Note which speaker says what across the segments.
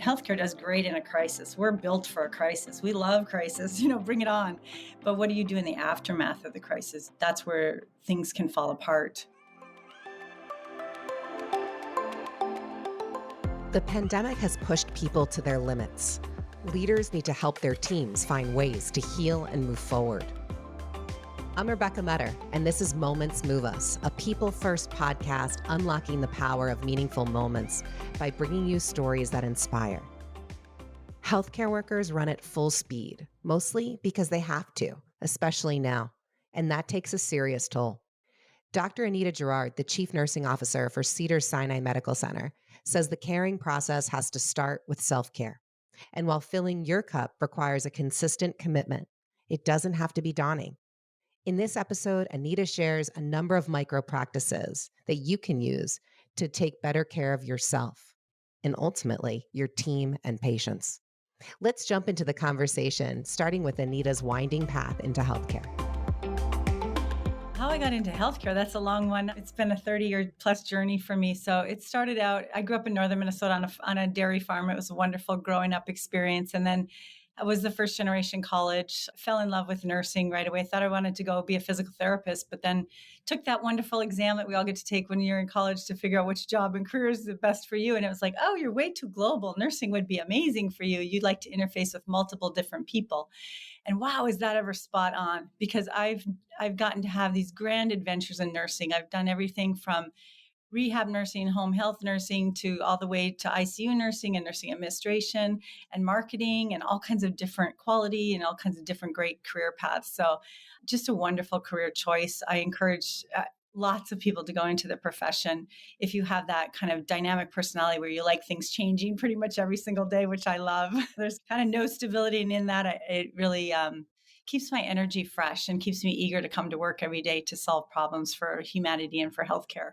Speaker 1: Healthcare does great in a crisis. We're built for a crisis. We love crisis, bring it on. But what do you do in the aftermath of the crisis? That's where things can fall apart.
Speaker 2: The pandemic has pushed people to their limits. Leaders need to help their teams find ways to heal and move forward. I'm Rebecca Metter, and this is Moments Move Us, a people-first podcast unlocking the power of meaningful moments by bringing you stories that inspire. Healthcare workers run at full speed, mostly because they have to, especially now, and that takes a serious toll. Dr. Anita Girard, the Chief Nursing Officer for Cedars-Sinai Medical Center, says the caring process has to start with self-care. And while filling your cup requires a consistent commitment, it doesn't have to be daunting. In this episode, Anita shares a number of micro practices that you can use to take better care of yourself and ultimately your team and patients. Let's jump into the conversation, starting with Anita's winding path into healthcare.
Speaker 1: How I got into healthcare, that's a long one. It's been a 30-year plus journey for me. So it started out, I grew up in northern Minnesota on a dairy farm. It was a wonderful growing up experience. And then I was the first generation college, fell in love with nursing right away. Thought I wanted to go be a physical therapist, but then took that wonderful exam that we all get to take when you're in college to figure out which job and career is the best for you. And it was like, oh, you're way too global. Nursing would be amazing for you. You'd like to interface with multiple different people. And wow, is that ever spot on? Because I've gotten to have these grand adventures in nursing. I've done everything from rehab nursing, home health nursing, to all the way to ICU nursing and nursing administration and marketing and all kinds of different quality and all kinds of different great career paths. So just a wonderful career choice. I encourage lots of people to go into the profession if you have that kind of dynamic personality where you like things changing pretty much every single day, which I love. There's kind of no stability, and in that it really keeps my energy fresh and keeps me eager to come to work every day to solve problems for humanity and for healthcare.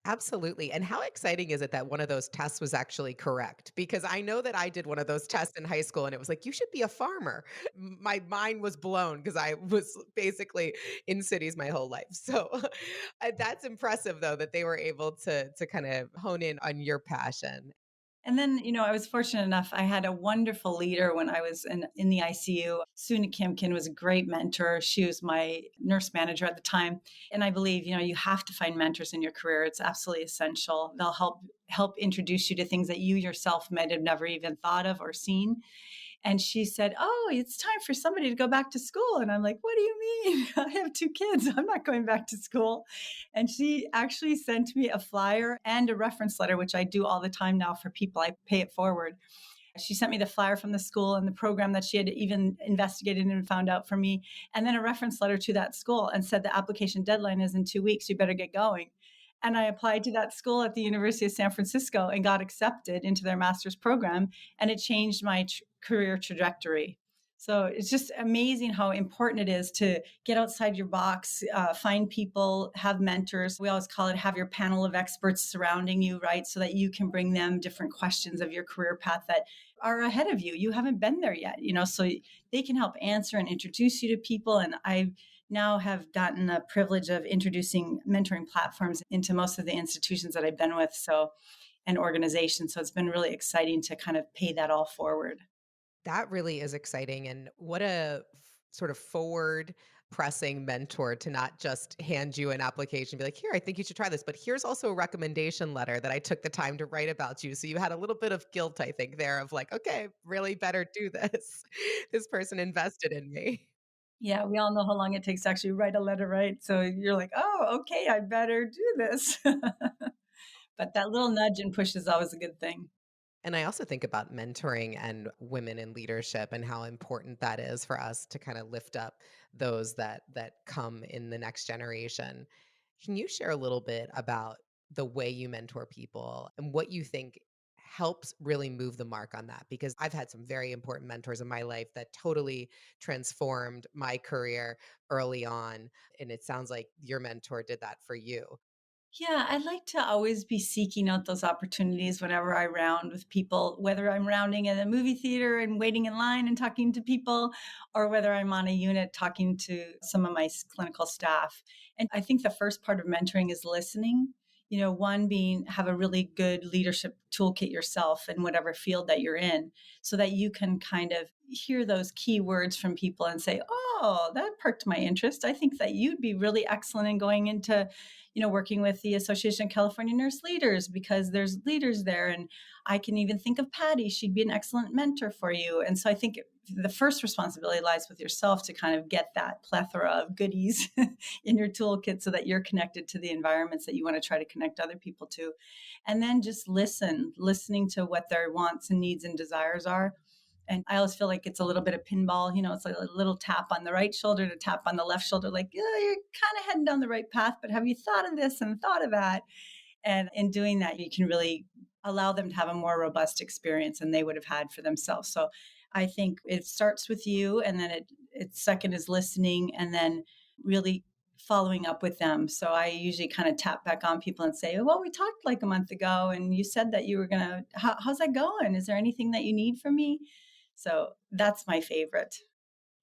Speaker 2: Absolutely. And how exciting is it that one of those tests was actually correct? Because I know that I did one of those tests in high school and it was like, you should be a farmer. My mind was blown because I was basically in cities my whole life. So that's impressive though, that they were able to kind of hone in on your passion.
Speaker 1: And then, I was fortunate enough. I had a wonderful leader when I was in the ICU. Suna Kimkin was a great mentor. She was my nurse manager at the time. And I believe, you have to find mentors in your career. It's absolutely essential. They'll help introduce you to things that you yourself might have never even thought of or seen. And she said, oh, it's time for somebody to go back to school. And I'm like, what do you mean? I have 2 kids. I'm not going back to school. And she actually sent me a flyer and a reference letter, which I do all the time now for people. I pay it forward. She sent me the flyer from the school and the program that she had even investigated and found out for me, and then a reference letter to that school and said the application deadline is in 2 weeks. You better get going. And I applied to that school at the University of San Francisco and got accepted into their master's program. And it changed my career trajectory. So it's just amazing how important it is to get outside your box, find people, have mentors. We always call it have your panel of experts surrounding you, right? So that you can bring them different questions of your career path that are ahead of you. You haven't been there yet, so they can help answer and introduce you to people. And I now have gotten the privilege of introducing mentoring platforms into most of the institutions that I've been with, and organizations. So it's been really exciting to kind of pay that all forward.
Speaker 2: That really is exciting. And what a sort of forward pressing mentor to not just hand you an application and be like, here, I think you should try this. But here's also a recommendation letter that I took the time to write about you. So you had a little bit of guilt, I think, there of like, okay, really better do this. This person invested in me.
Speaker 1: Yeah, we all know how long it takes to actually write a letter, right? So you're like, oh, okay, I better do this. But that little nudge and push is always a good thing.
Speaker 2: And I also think about mentoring and women in leadership and how important that is for us to kind of lift up those that come in the next generation. Can you share a little bit about the way you mentor people and what you think helps really move the mark on that? Because I've had some very important mentors in my life that totally transformed my career early on. And it sounds like your mentor did that for you.
Speaker 1: Yeah, I like to always be seeking out those opportunities whenever I round with people, whether I'm rounding at a movie theater and waiting in line and talking to people, or whether I'm on a unit talking to some of my clinical staff. And I think the first part of mentoring is listening. One being have a really good leadership toolkit yourself in whatever field that you're in so that you can kind of hear those key words from people and say, oh, that perked my interest. I think that you'd be really excellent in going into, working with the Association of California Nurse Leaders because there's leaders there. And I can even think of Patty. She'd be an excellent mentor for you. And so I think the first responsibility lies with yourself to kind of get that plethora of goodies in your toolkit so that you're connected to the environments that you want to try to connect other people to. And then just listening to what their wants and needs and desires are. And I always feel like it's a little bit of pinball, it's like a little tap on the right shoulder to tap on the left shoulder, like, yeah, you're kind of heading down the right path, but have you thought of this and thought of that? And in doing that, you can really allow them to have a more robust experience than they would have had for themselves. So I think it starts with you, and then it's second is listening, and then really following up with them. So I usually kind of tap back on people and say, well, we talked like a month ago, and you said that you were going to, how's that going? Is there anything that you need from me? So that's my favorite.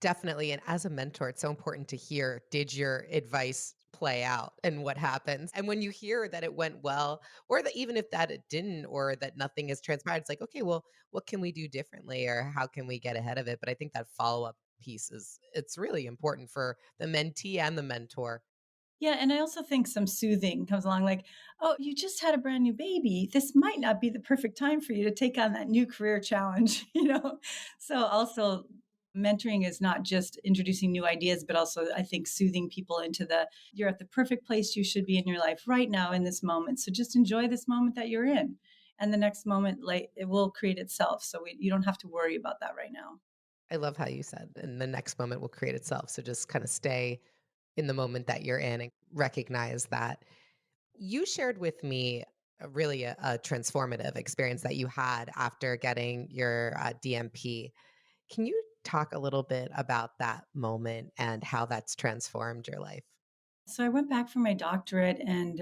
Speaker 2: Definitely. And as a mentor, it's so important to hear, did your advice play out and what happens? And when you hear that it went well, or that even if that it didn't, or that nothing has transpired, it's like, okay, well, what can we do differently or how can we get ahead of it? But I think that follow-up piece it's really important for the mentee and the mentor.
Speaker 1: Yeah, and I also think some soothing comes along like, "Oh, you just had a brand new baby. This might not be the perfect time for you to take on that new career challenge," you know? So also mentoring is not just introducing new ideas, but also I think soothing people into you're at the perfect place you should be in your life right now in this moment. So just enjoy this moment that you're in. And the next moment, like it will create itself. So you don't have to worry about that right now.
Speaker 2: I love how you said, and the next moment will create itself. So just kind of stay in the moment that you're in and recognize that. You shared with me a transformative experience that you had after getting your DMP. Can you talk a little bit about that moment and how that's transformed your life?
Speaker 1: So I went back for my doctorate, and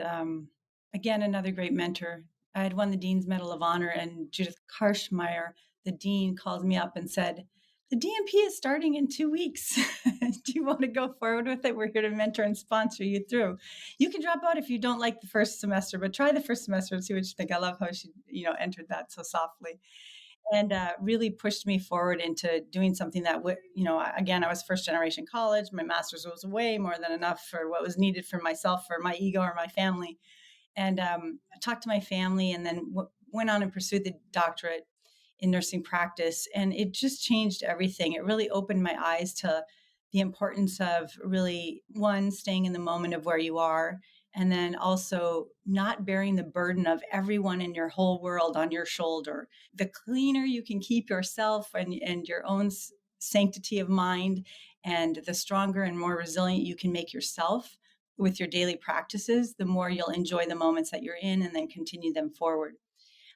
Speaker 1: again, another great mentor. I had won the Dean's Medal of Honor, and Judith Karschmeyer, the dean, called me up and said, "The DMP is starting in 2 weeks. Do you want to go forward with it? We're here to mentor and sponsor you through. You can drop out if you don't like the first semester, but try the first semester and see what you think." I love how she, entered that so softly and really pushed me forward into doing something that would, again, I was first generation college. My master's was way more than enough for what was needed for myself, for my ego, or my family. And I talked to my family and then went on and pursued the doctorate in nursing practice. And it just changed everything. It really opened my eyes to the importance of really, one, staying in the moment of where you are, and then also not bearing the burden of everyone in your whole world on your shoulder. The cleaner you can keep yourself and your own sanctity of mind, and the stronger and more resilient you can make yourself with your daily practices, the more you'll enjoy the moments that you're in and then continue them forward.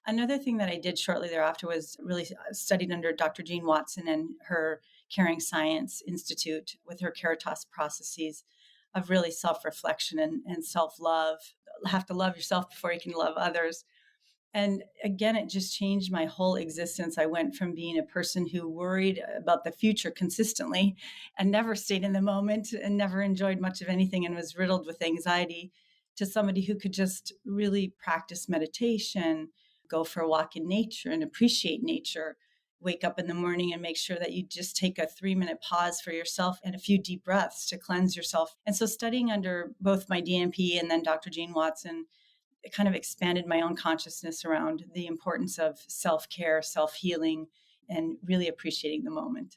Speaker 1: Another thing that I did shortly thereafter was really studied under Dr. Jean Watson and her Caring Science Institute with her Caritas processes of really self-reflection and self-love. Have to love yourself before you can love others. And again, it just changed my whole existence. I went from being a person who worried about the future consistently and never stayed in the moment and never enjoyed much of anything and was riddled with anxiety to somebody who could just really practice meditation, go for a walk in nature and appreciate nature, wake up in the morning and make sure that you just take a 3-minute pause for yourself and a few deep breaths to cleanse yourself. And so studying under both my DMP and then Dr. Jean Watson, it kind of expanded my own consciousness around the importance of self-care, self-healing, and really appreciating the moment.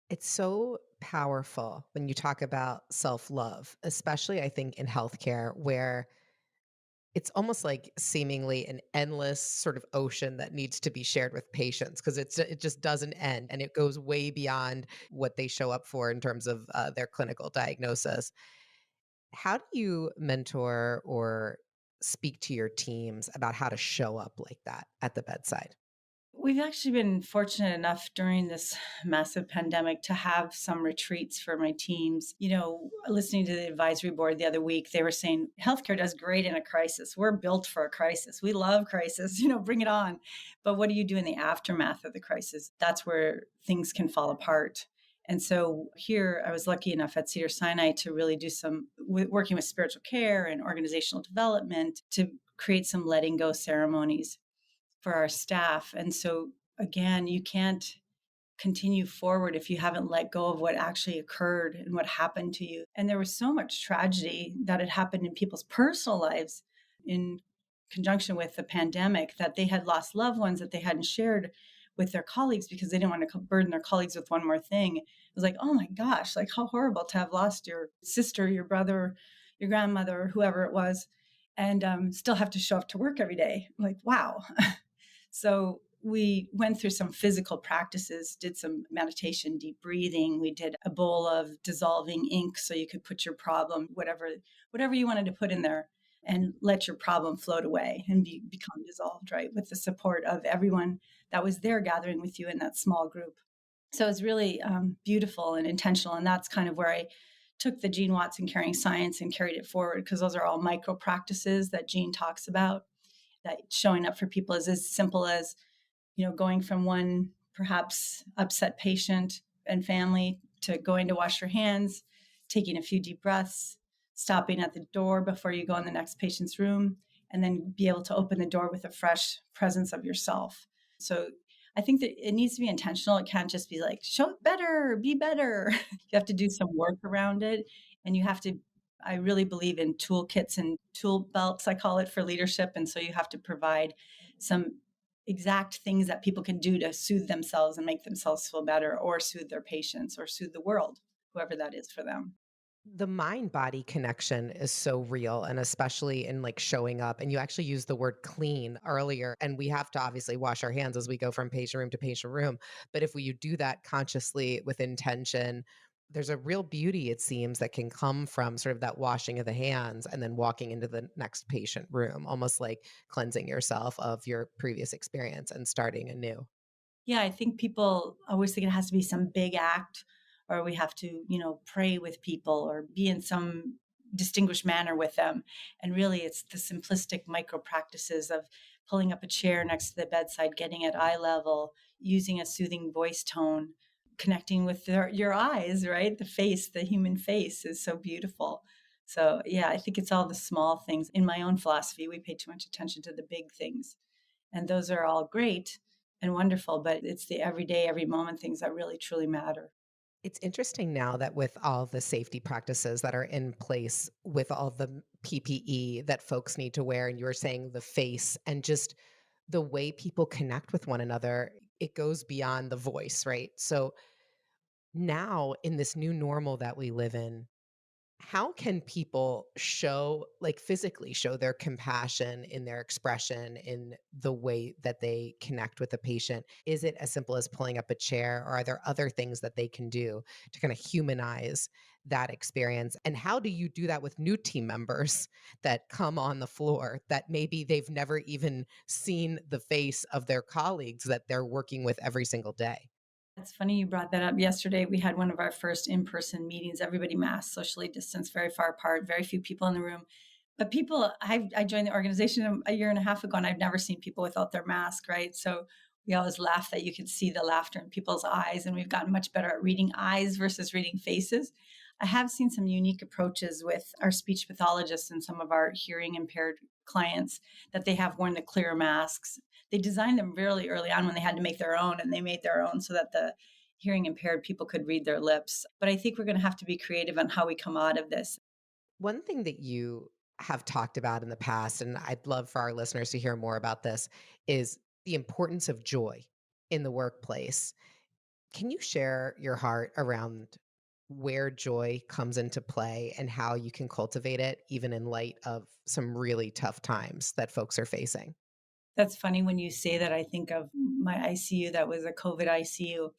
Speaker 2: It's so powerful when you talk about self-love, especially I think in healthcare where it's almost like seemingly an endless sort of ocean that needs to be shared with patients because it just doesn't end and it goes way beyond what they show up for in terms of their clinical diagnosis. How do you mentor or speak to your teams about how to show up like that at the bedside?
Speaker 1: We've actually been fortunate enough during this massive pandemic to have some retreats for my teams. Listening to the advisory board the other week, they were saying healthcare does great in a crisis. We're built for a crisis. We love crisis, bring it on. But what do you do in the aftermath of the crisis? That's where things can fall apart. And so here I was lucky enough at Cedars-Sinai to really do some working with spiritual care and organizational development to create some letting go ceremonies for our staff. And so, again, you can't continue forward if you haven't let go of what actually occurred and what happened to you. And there was so much tragedy that had happened in people's personal lives in conjunction with the pandemic, that they had lost loved ones that they hadn't shared with their colleagues because they didn't want to burden their colleagues with one more thing. It was like, oh my gosh, like how horrible to have lost your sister, your brother, your grandmother, whoever it was, and still have to show up to work every day. Like, wow. So we went through some physical practices, did some meditation, deep breathing. We did a bowl of dissolving ink so you could put your problem, whatever you wanted to put in there, and let your problem float away and become dissolved, right? With the support of everyone that was there gathering with you in that small group. So it's really beautiful and intentional. And that's kind of where I took the Gene Watson Caring Science and carried it forward, because those are all micro practices that Gene talks about, that showing up for people is as simple as, going from one perhaps upset patient and family to going to wash your hands, taking a few deep breaths, stopping at the door before you go in the next patient's room, and then be able to open the door with a fresh presence of yourself. So I think that it needs to be intentional. It can't just be like, show it better, be better. You have to do some work around it. And you have to, I really believe in toolkits and tool belts, I call it, for leadership. And so you have to provide some exact things that people can do to soothe themselves and make themselves feel better, or soothe their patients, or soothe the world, whoever that is for them.
Speaker 2: The mind body connection is so real, and especially in like showing up. And you actually used the word clean earlier, and we have to obviously wash our hands as we go from patient room to patient room. But if we do that consciously with intention, there's a real beauty, it seems, that can come from sort of that washing of the hands and then walking into the next patient room, almost like cleansing yourself of your previous experience and starting anew.
Speaker 1: Yeah, I think people always think it has to be some big act, or we have to, pray with people or be in some distinguished manner with them. And really, it's the simplistic micro practices of pulling up a chair next to the bedside, getting at eye level, using a soothing voice tone, connecting with your eyes, right? The face, the human face is so beautiful. So, yeah, I think it's all the small things. In my own philosophy, we pay too much attention to the big things. And those are all great and wonderful, but it's the everyday, every moment things that really truly matter.
Speaker 2: It's interesting now that with all the safety practices that are in place, with all the PPE that folks need to wear, and you were saying the face and just the way people connect with one another, it goes beyond the voice, right? So now in this new normal that we live in, how can people show, like physically show their compassion in their expression, in the way that they connect with the patient? Is it as simple as pulling up a chair, or are there other things that they can do to kind of humanize that experience? And how do you do that with new team members that come on the floor that maybe they've never even seen the face of their colleagues that they're working with every single day?
Speaker 1: It's funny you brought that up. Yesterday, we had one of our first in person meetings, everybody masked, socially distanced, very far apart, very few people in the room. But people, I joined the organization a year and a half ago, and I've never seen people without their mask, right? So we always laugh that you could see the laughter in people's eyes, and we've gotten much better at reading eyes versus reading faces. I have seen some unique approaches with our speech pathologists and some of our hearing impaired clients, that they have worn the clear masks. They designed them really early on when they had to make their own, and they made their own so that the hearing impaired people could read their lips. But I think we're going to have to be creative on how we come out of this.
Speaker 2: One thing that you have talked about in the past, and I'd love for our listeners to hear more about this, is the importance of joy in the workplace. Can you share your heart around where joy comes into play and how you can cultivate it, even in light of some really tough times that folks are facing?
Speaker 1: That's funny when you say that. I think of my ICU that was a COVID ICU,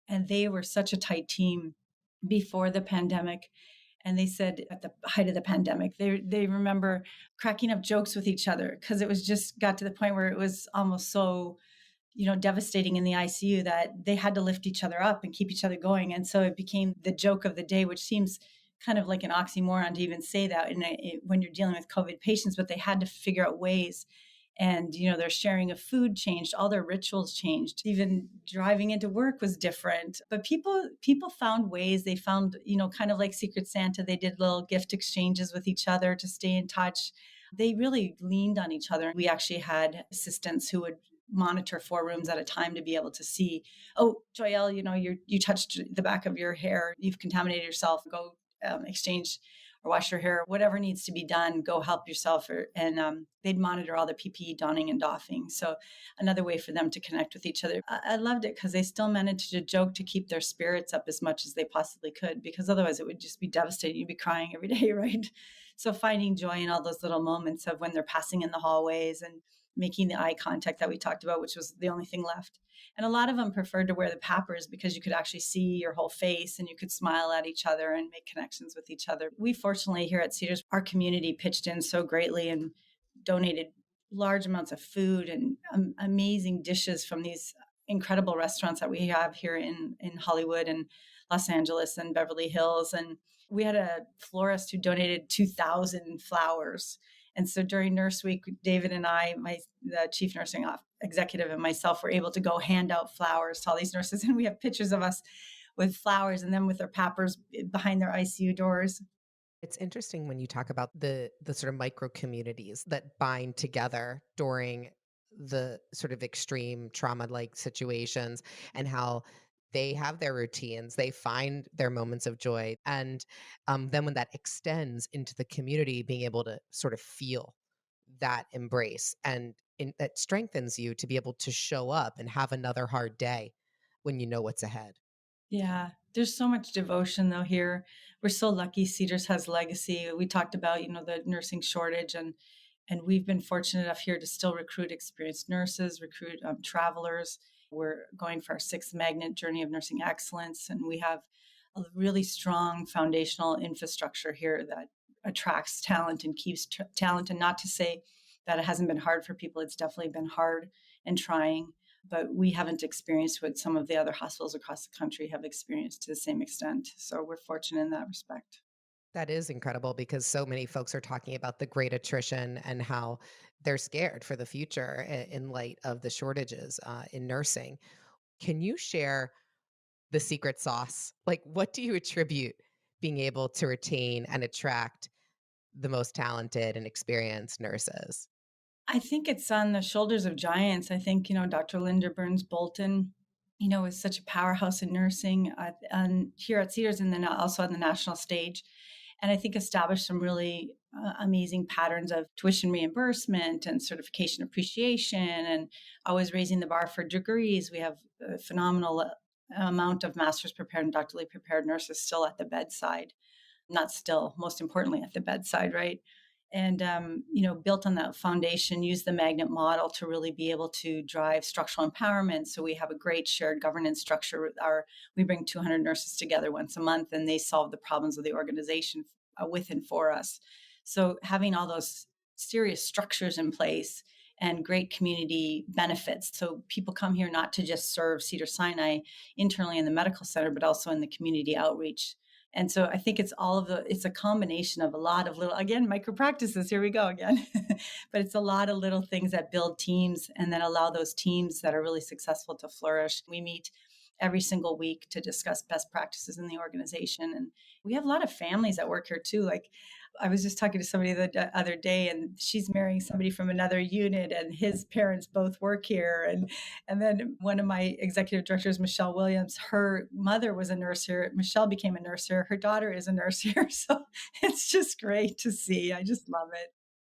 Speaker 1: and they were such a tight team before the pandemic. And they said at the height of the pandemic, they remember cracking up jokes with each other, because it was just got to the point where it was almost so, devastating in the ICU that they had to lift each other up and keep each other going. And so it became the joke of the day, which seems kind of like an oxymoron to even say that when you're dealing with COVID patients, but they had to figure out ways. And their sharing of food changed, all their rituals changed, even driving into work was different. But people found ways. They found, kind of like Secret Santa, they did little gift exchanges with each other to stay in touch. They really leaned on each other. We actually had assistants who would monitor 4 rooms at a time to be able to see, oh, Joelle, you touched the back of your hair, you've contaminated yourself, go exchange or wash your hair, whatever needs to be done, go help yourself. And they'd monitor all the PPE donning and doffing. So another way for them to connect with each other. I loved it because they still managed to joke to keep their spirits up as much as they possibly could, because otherwise it would just be devastating. You'd be crying every day, right? So finding joy in all those little moments of when they're passing in the hallways and making the eye contact that we talked about, which was the only thing left. And a lot of them preferred to wear the pappers because you could actually see your whole face and you could smile at each other and make connections with each other. We fortunately here at Cedars, our community pitched in so greatly and donated large amounts of food and amazing dishes from these incredible restaurants that we have here in Hollywood and Los Angeles and Beverly Hills. And we had a florist who donated 2,000 flowers. And so during Nurse Week, David and I, the chief nursing executive, and myself were able to go hand out flowers to all these nurses. And we have pictures of us with flowers and them with their pappers behind their ICU doors.
Speaker 2: It's interesting when you talk about the sort of micro communities that bind together during the sort of extreme trauma like situations, and how they have their routines, they find their moments of joy. And then when that extends into the community, being able to sort of feel that embrace, and that strengthens you to be able to show up and have another hard day when you know what's ahead.
Speaker 1: Yeah, there's so much devotion though here. We're so lucky Cedars has legacy. We talked about, the nursing shortage, and we've been fortunate enough here to still recruit experienced nurses, recruit travelers. We're going for our sixth magnet journey of nursing excellence, and we have a really strong foundational infrastructure here that attracts talent and keeps talent. And not to say that it hasn't been hard for people, it's definitely been hard and trying, but we haven't experienced what some of the other hospitals across the country have experienced to the same extent. So we're fortunate in that respect.
Speaker 2: That is incredible because so many folks are talking about the great attrition and how they're scared for the future in light of the shortages in nursing. Can you share the secret sauce? Like, what do you attribute being able to retain and attract the most talented and experienced nurses?
Speaker 1: I think it's on the shoulders of giants. I think, Dr. Linda Burns Bolton, is such a powerhouse in nursing and here at Cedars and then also on the national stage. And I think established some really amazing patterns of tuition reimbursement and certification appreciation and always raising the bar for degrees. We have a phenomenal amount of master's prepared and doctorally prepared nurses still at the bedside, not still, most importantly at the bedside, right? And built on that foundation, use the magnet model to really be able to drive structural empowerment. So we have a great shared governance structure with we bring 200 nurses together once a month and they solve the problems of the organization with and for us. So having all those serious structures in place and great community benefits. So people come here not to just serve Cedars-Sinai internally in the medical center, but also in the community outreach. And so I think it's a combination of a lot of little, again, micro practices. Here we go again. But it's a lot of little things that build teams and then allow those teams that are really successful to flourish. We meet every single week to discuss best practices in the organization. And we have a lot of families that work here too. Like I was just talking to somebody the other day and she's marrying somebody from another unit and his parents both work here. And then one of my executive directors, Michelle Williams, her mother was a nurse here. Michelle became a nurse here. Her daughter is a nurse here. So it's just great to see. I just love it.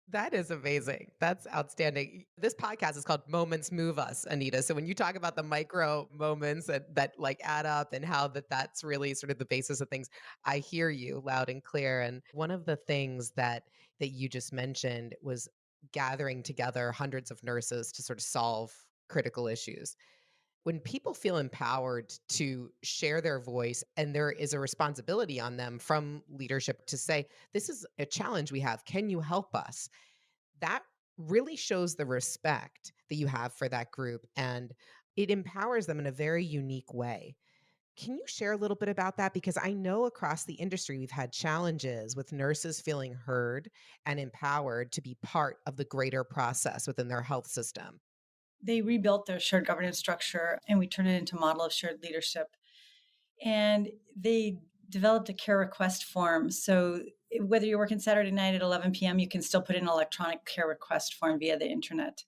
Speaker 2: That is amazing. That's outstanding. This podcast is called Moments Move Us, Anita. So when you talk about the micro moments that like add up and how that's really sort of the basis of things, I hear you loud and clear. And one of the things that you just mentioned was gathering together hundreds of nurses to sort of solve critical issues. When people feel empowered to share their voice and there is a responsibility on them from leadership to say, this is a challenge we have. Can you help us? That really shows the respect that you have for that group and it empowers them in a very unique way. Can you share a little bit about that? Because I know across the industry, we've had challenges with nurses feeling heard and empowered to be part of the greater process within their health system.
Speaker 1: They rebuilt their shared governance structure and we turned it into a model of shared leadership. And they developed a care request form. So whether you're working Saturday night at 11 p.m., you can still put in an electronic care request form via the internet.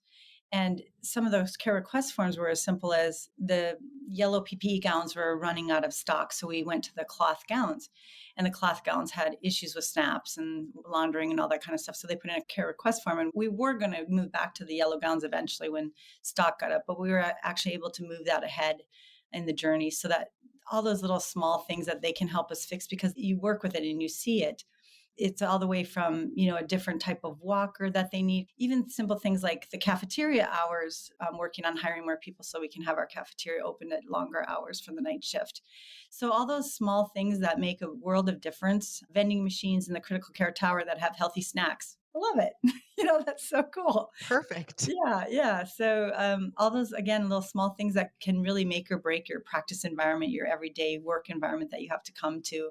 Speaker 1: And some of those care request forms were as simple as the yellow PPE gowns were running out of stock. So we went to the cloth gowns, and the cloth gowns had issues with snaps and laundering and all that kind of stuff. So they put in a care request form. And we were going to move back to the yellow gowns eventually when stock got up, but we were actually able to move that ahead in the journey so that all those little small things that they can help us fix because you work with it and you see it. It's all the way from, a different type of walker that they need, even simple things like the cafeteria hours, working on hiring more people so we can have our cafeteria open at longer hours for the night shift. So all those small things that make a world of difference, vending machines in the critical care tower that have healthy snacks. I love it. That's so cool.
Speaker 2: Perfect.
Speaker 1: Yeah, yeah. So all those, again, little small things that can really make or break your practice environment, your everyday work environment that you have to come to.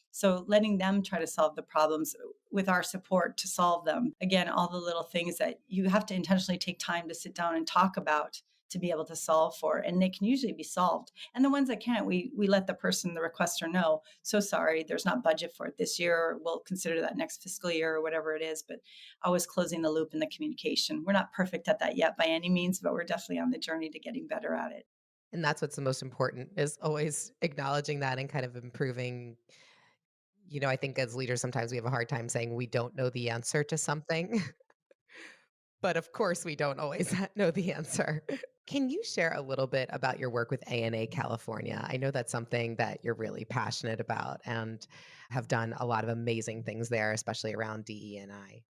Speaker 1: So letting them try to solve the problems with our support to solve them. Again, all the little things that you have to intentionally take time to sit down and talk about to be able to solve for. And they can usually be solved. And the ones that can't, we let the person, the requester know, so sorry, there's not budget for it this year. Or we'll consider that next fiscal year or whatever it is. But always closing the loop in the communication. We're not perfect at that yet by any means, but we're definitely on the journey to getting better at it.
Speaker 2: And that's what's the most important is always acknowledging that and kind of improving. I think as leaders, sometimes we have a hard time saying we don't know the answer to something, but of course we don't always know the answer. Can you share a little bit about your work with ANA California? I know that's something that you're really passionate about and have done a lot of amazing things there, especially around DE&I.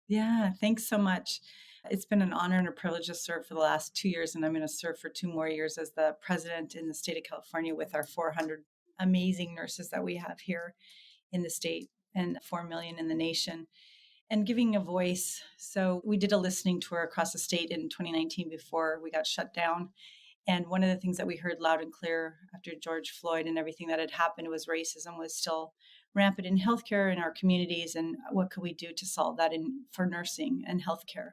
Speaker 1: Yeah, thanks so much. It's been an honor and a privilege to serve for the last 2 years, and I'm going to serve for 2 more years as the president in the state of California with our 400 amazing nurses that we have here in the state and 4 million in the nation, and giving a voice. So we did a listening tour across the state in 2019 before we got shut down. And one of the things that we heard loud and clear after George Floyd and everything that had happened was racism was still rampant in healthcare in our communities. And what could we do to solve that for nursing and healthcare?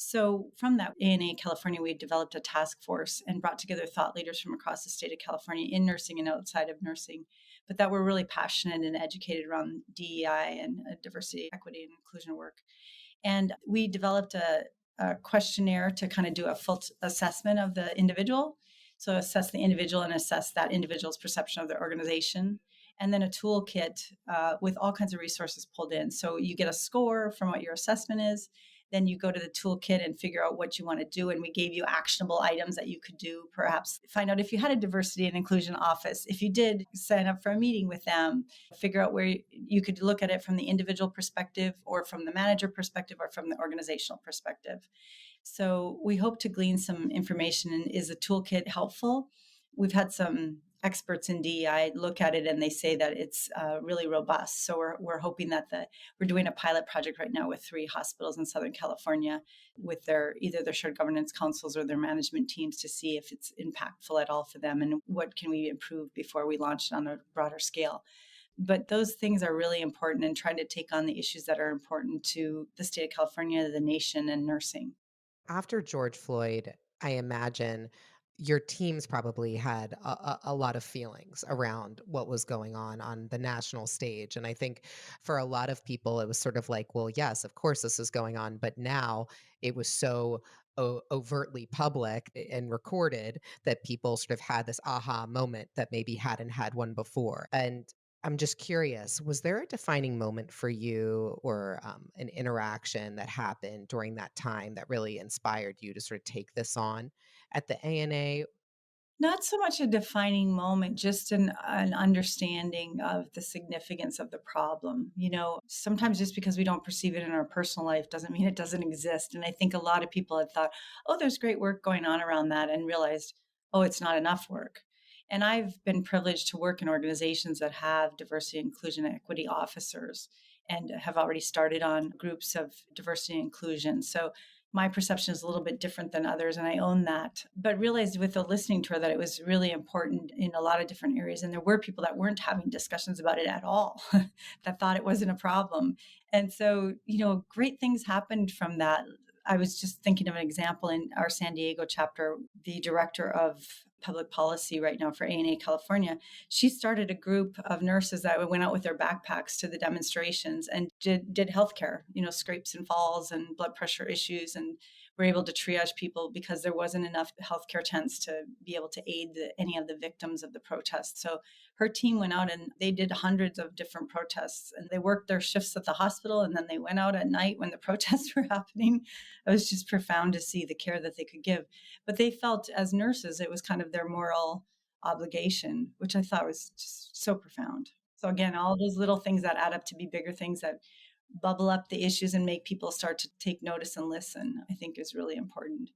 Speaker 1: So from that, ANA California, we developed a task force and brought together thought leaders from across the state of California in nursing and outside of nursing, but that were really passionate and educated around DEI and diversity, equity, and inclusion work. And we developed a questionnaire to kind of do a full assessment of the individual. So assess the individual and assess that individual's perception of their organization. And then a toolkit with all kinds of resources pulled in. So you get a score from what your assessment is. Then you go to the toolkit and figure out what you want to do. And we gave you actionable items that you could do. Perhaps find out if you had a diversity and inclusion office. If you did, sign up for a meeting with them, figure out where you could look at it from the individual perspective or from the manager perspective or from the organizational perspective. So we hope to glean some information. And is the toolkit helpful? We've had some experts in DEI look at it and they say that it's really robust. So we're hoping that we're doing a pilot project right now with 3 hospitals in Southern California with either their shared governance councils or their management teams to see if it's impactful at all for them and what can we improve before we launch it on a broader scale. But those things are really important in trying to take on the issues that are important to the state of California, the nation, and nursing.
Speaker 2: After George Floyd, I imagine your teams probably had a lot of feelings around what was going on the national stage. And I think for a lot of people, it was sort of like, well, yes, of course this is going on. But now it was so overtly public and recorded that people sort of had this aha moment that maybe hadn't had one before. And I'm just curious, was there a defining moment for you or an interaction that happened during that time that really inspired you to sort of take this on at the ANA?
Speaker 1: Not so much a defining moment, just an understanding of the significance of the problem. Sometimes just because we don't perceive it in our personal life doesn't mean it doesn't exist. And I think a lot of people had thought, oh, there's great work going on around that, and realized, oh, it's not enough work. And I've been privileged to work in organizations that have diversity, inclusion, and equity officers and have already started on groups of diversity and inclusion. So my perception is a little bit different than others, and I own that. But realized with the listening tour that it was really important in a lot of different areas. And there were people that weren't having discussions about it at all, that thought it wasn't a problem. And so, great things happened from that. I was just thinking of an example in our San Diego chapter. The director of public policy right now for ANA California, she started a group of nurses that went out with their backpacks to the demonstrations and did healthcare, scrapes and falls and blood pressure issues, and were able to triage people because there wasn't enough healthcare tents to be able to aid any of the victims of the protests. So her team went out and they did hundreds of different protests, and they worked their shifts at the hospital, and then they went out at night when the protests were happening. It was just profound to see the care that they could give. But they felt as nurses, it was kind of their moral obligation, which I thought was just so profound. So again, all those little things that add up to be bigger things that bubble up the issues and make people start to take notice and listen, I think is really important.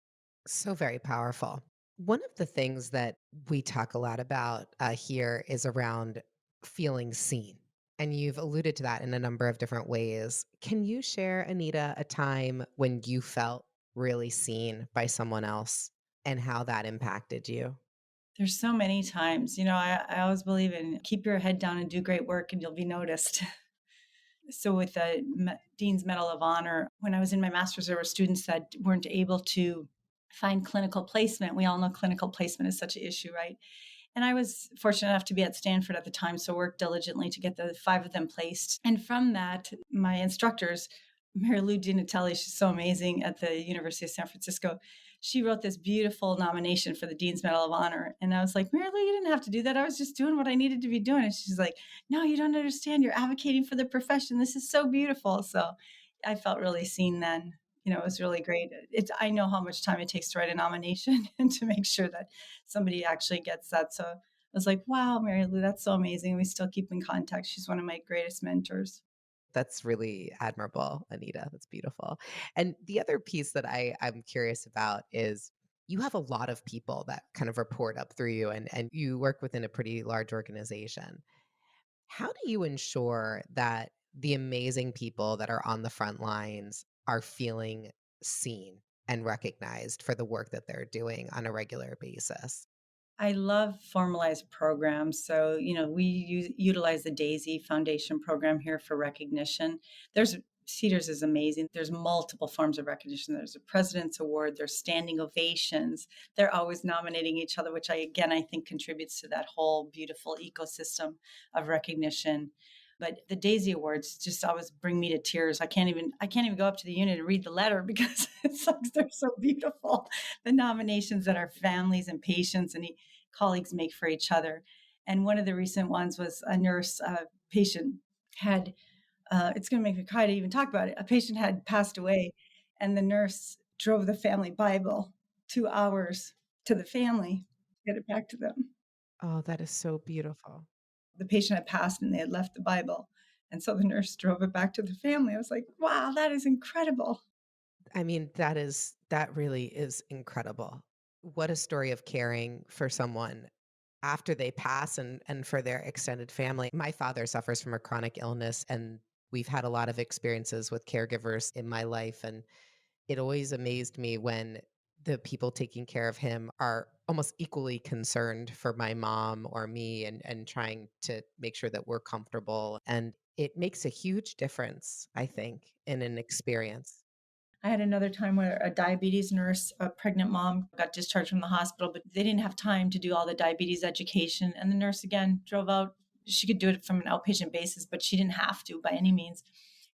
Speaker 2: So very powerful. One of the things that we talk a lot about here is around feeling seen. And you've alluded to that in a number of different ways. Can you share, Anita, a time when you felt really seen by someone else and how that impacted you?
Speaker 1: There's so many times, I always believe in keep your head down and do great work and you'll be noticed. So with the Dean's Medal of Honor, when I was in my master's, there were students that weren't able to find clinical placement. We all know clinical placement is such an issue, right? And I was fortunate enough to be at Stanford at the time, so worked diligently to get the 5 of them placed. And from that, my instructors, Mary Lou Dinatelli, she's so amazing at the University of San Francisco. She wrote this beautiful nomination for the Dean's Medal of Honor. And I was like, Mary Lou, you didn't have to do that. I was just doing what I needed to be doing. And she's like, no, you don't understand. You're advocating for the profession. This is so beautiful. So I felt really seen then. It was really great. I know how much time it takes to write a nomination and to make sure that somebody actually gets that. So I was like, wow, Mary Lou, that's so amazing. We still keep in contact. She's one of my greatest mentors.
Speaker 2: That's really admirable, Anita. That's beautiful. And the other piece that I'm curious about is you have a lot of people that kind of report up through you and you work within a pretty large organization. How do you ensure that the amazing people that are on the front lines are feeling seen and recognized for the work that they're doing on a regular basis?
Speaker 1: I love formalized programs. So, we utilize the DAISY Foundation program here for recognition. There's Cedars is amazing. There's multiple forms of recognition. There's a President's Award, there's standing ovations. They're always nominating each other, which I think contributes to that whole beautiful ecosystem of recognition. But the Daisy Awards just always bring me to tears. I can't even go up to the unit and read the letter because it's like they're so beautiful. The nominations that our families and patients and colleagues make for each other. And one of the recent ones was a nurse, patient had, it's going to make me cry to even talk about it. A patient had passed away, and the nurse drove the family Bible 2 hours to the family to get it back to them.
Speaker 2: Oh, that is so beautiful.
Speaker 1: The patient had passed and they had left the Bible. And so the nurse drove it back to the family. I was like, wow, that is incredible.
Speaker 2: I mean, that really is incredible. What a story of caring for someone after they pass and for their extended family. My father suffers from a chronic illness and we've had a lot of experiences with caregivers in my life and it always amazed me when the people taking care of him are almost equally concerned for my mom or me and trying to make sure that we're comfortable. And it makes a huge difference, I think, in an experience.
Speaker 1: I had another time where a diabetes nurse, a pregnant mom, got discharged from the hospital, but they didn't have time to do all the diabetes education. And the nurse again drove out. She could do it from an outpatient basis, but she didn't have to by any means.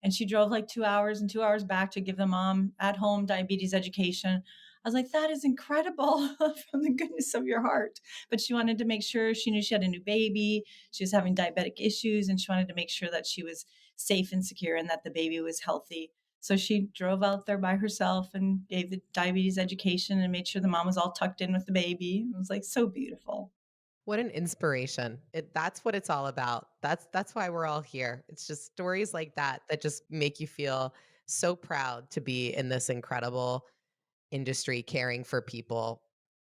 Speaker 1: And she drove like 2 hours and 2 hours back to give the mom at home diabetes education. I was like, that is incredible from the goodness of your heart. But she wanted to make sure she knew she had a new baby. She was having diabetic issues, and she wanted to make sure that she was safe and secure and that the baby was healthy. So she drove out there by herself and gave the diabetes education and made sure the mom was all tucked in with the baby. It was like so beautiful.
Speaker 2: What an inspiration. That's what it's all about. That's why we're all here. It's just stories like that that just make you feel so proud to be in this incredible industry caring for people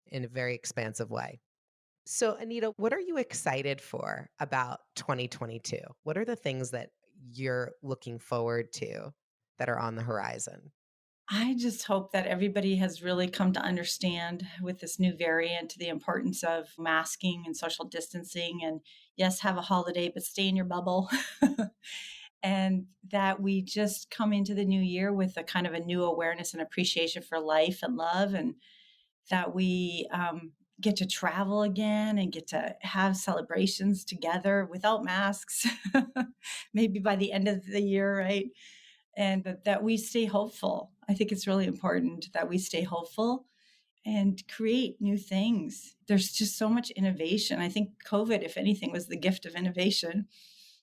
Speaker 2: in a very expansive way. So, Anita, what are you excited for about 2022? What are the things that you're looking forward to that are on the horizon?
Speaker 1: I just hope that everybody has really come to understand with this new variant the importance of masking and social distancing. And yes, have a holiday, but stay in your bubble. and that we just come into the new year with a kind of a new awareness and appreciation for life and love, and that we get to travel again and get to have celebrations together without masks, maybe by the end of the year, right? And that we stay hopeful. I think it's really important that we stay hopeful and create new things. There's just so much innovation. I think COVID, if anything, was the gift of innovation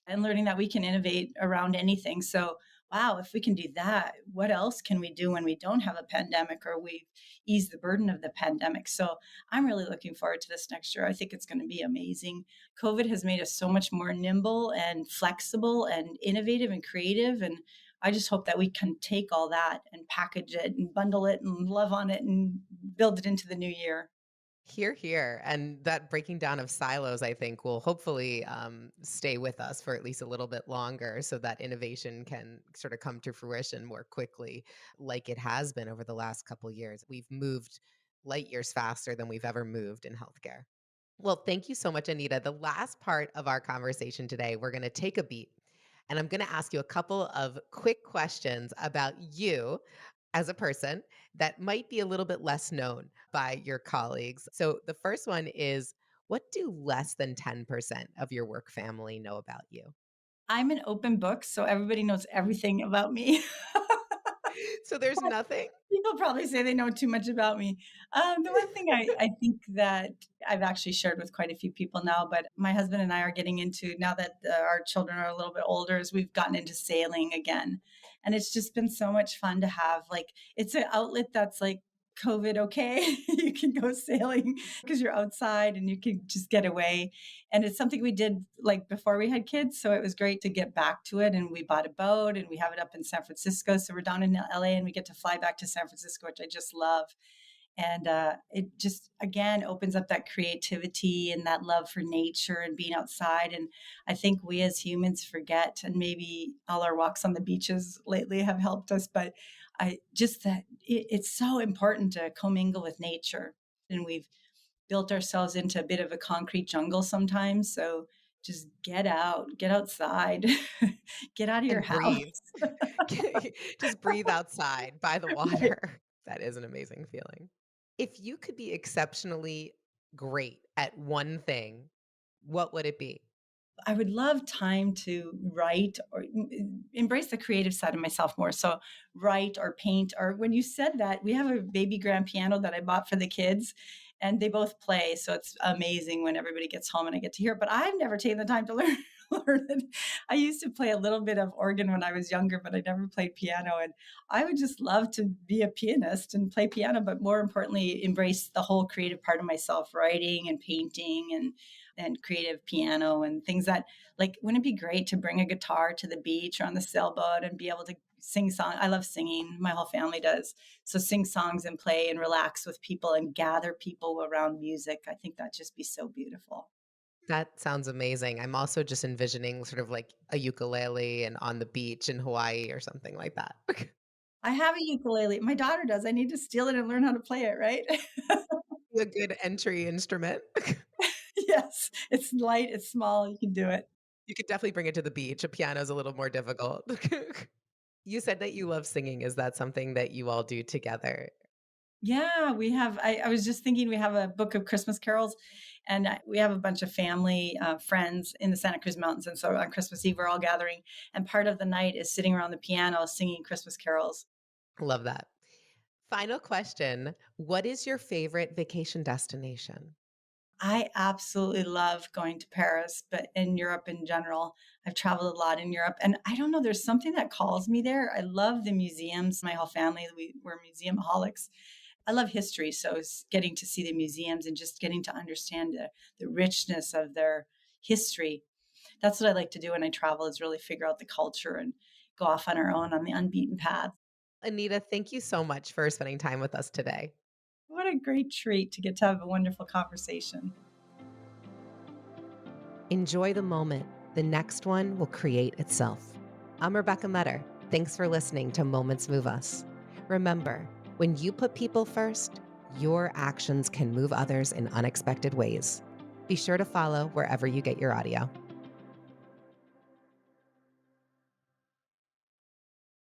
Speaker 1: and learning that we can innovate around anything. So, wow, if we can do that, what else can we do when we don't have a pandemic or we ease the burden of the pandemic? So, I'm really looking forward to this next year. I think it's going to be amazing. COVID has made us so much more nimble and flexible and innovative and creative. And I just hope that we can take all that and package it and bundle it and love on it and build it into the new year.
Speaker 2: Here, here. And that breaking down of silos, I think, will hopefully stay with us for at least a little bit longer so that innovation can sort of come to fruition more quickly, like it has been over the last couple years. We've moved light years faster than we've ever moved in healthcare. Well, thank you so much, Anita. The last part of our conversation today, we're going to take a beat and I'm going to ask you a couple of quick questions about you as a person that might be a little bit less known by your colleagues. So the first one is, what do less than 10% of your work family know about you?
Speaker 1: I'm an open book, so everybody knows everything about me.
Speaker 2: So there's nothing?
Speaker 1: People probably say they know too much about me. The one thing I think that I've actually shared with quite a few people now, but my husband and I are getting into now that our children are a little bit older, is we've gotten into sailing again. And it's just been so much fun to have. Like, it's an outlet that's like COVID okay. You can go sailing because you're outside and you can just get away. And it's something we did like before we had kids. So it was great to get back to it. And we bought a boat and we have it up in San Francisco. So we're down in LA and we get to fly back to San Francisco, which I just love. And it just, again, opens up that creativity and that love for nature and being outside. And I think we as humans forget, and maybe all our walks on the beaches lately have helped us, but I just that it's so important to commingle with nature. And we've built ourselves into a bit of a concrete jungle sometimes. So just get out, get outside, get out of your
Speaker 2: And
Speaker 1: house.
Speaker 2: breathe. Just breathe outside by the
Speaker 1: Right.
Speaker 2: water. That is an amazing feeling. If you could be exceptionally great at one thing, what would it be?
Speaker 1: I would love time to write or embrace the creative side of myself more. So, write or paint. Or when you said that, we have a baby grand piano that I bought for the kids, and they both play. So it's amazing when everybody gets home and I get to hear it. But I've never taken the time to learn. Learn it. I used to play a little bit of organ when I was younger, but I never played piano. And I would just love to be a pianist and play piano, but more importantly, embrace the whole creative part of myself, writing and painting and creative piano and things that like wouldn't it be great to bring a guitar to the beach or on the sailboat and be able to sing songs. I love singing. My whole family does. So sing songs and play and relax with people and gather people around music. I think that'd just be so beautiful.
Speaker 2: That sounds amazing. I'm also just envisioning sort of like a ukulele and on the beach in Hawaii or something like that.
Speaker 1: I have a ukulele. My daughter does. I need to steal it and learn how to play it, right?
Speaker 2: A good entry instrument.
Speaker 1: Yes. It's light, it's small, you can do it.
Speaker 2: You could definitely bring it to the beach. A piano is a little more difficult. You said that you love singing. Is that something that you all do together?
Speaker 1: Yeah, we have. I was just thinking we have a book of Christmas carols, and we have a bunch of family friends in the Santa Cruz Mountains. And so on Christmas Eve, we're all gathering, and part of the night is sitting around the piano singing Christmas carols.
Speaker 2: Love that. Final question. What is your favorite vacation destination?
Speaker 1: I absolutely love going to Paris, but in Europe in general, I've traveled a lot in Europe, and I don't know. There's something that calls me there. I love the museums. My whole family, we're museumaholics. I love history, so getting to see the museums and just getting to understand the richness of their history. That's what I like to do when I travel is really figure out the culture and go off on our own on the unbeaten path.
Speaker 2: Anita, thank you so much for spending time with us today.
Speaker 1: What a great treat to get to have a wonderful conversation.
Speaker 2: Enjoy the moment. The next one will create itself. I'm Rebecca Metter. Thanks for listening to Moments Move Us. Remember, when you put people first, your actions can move others in unexpected ways. Be sure to follow wherever you get your audio.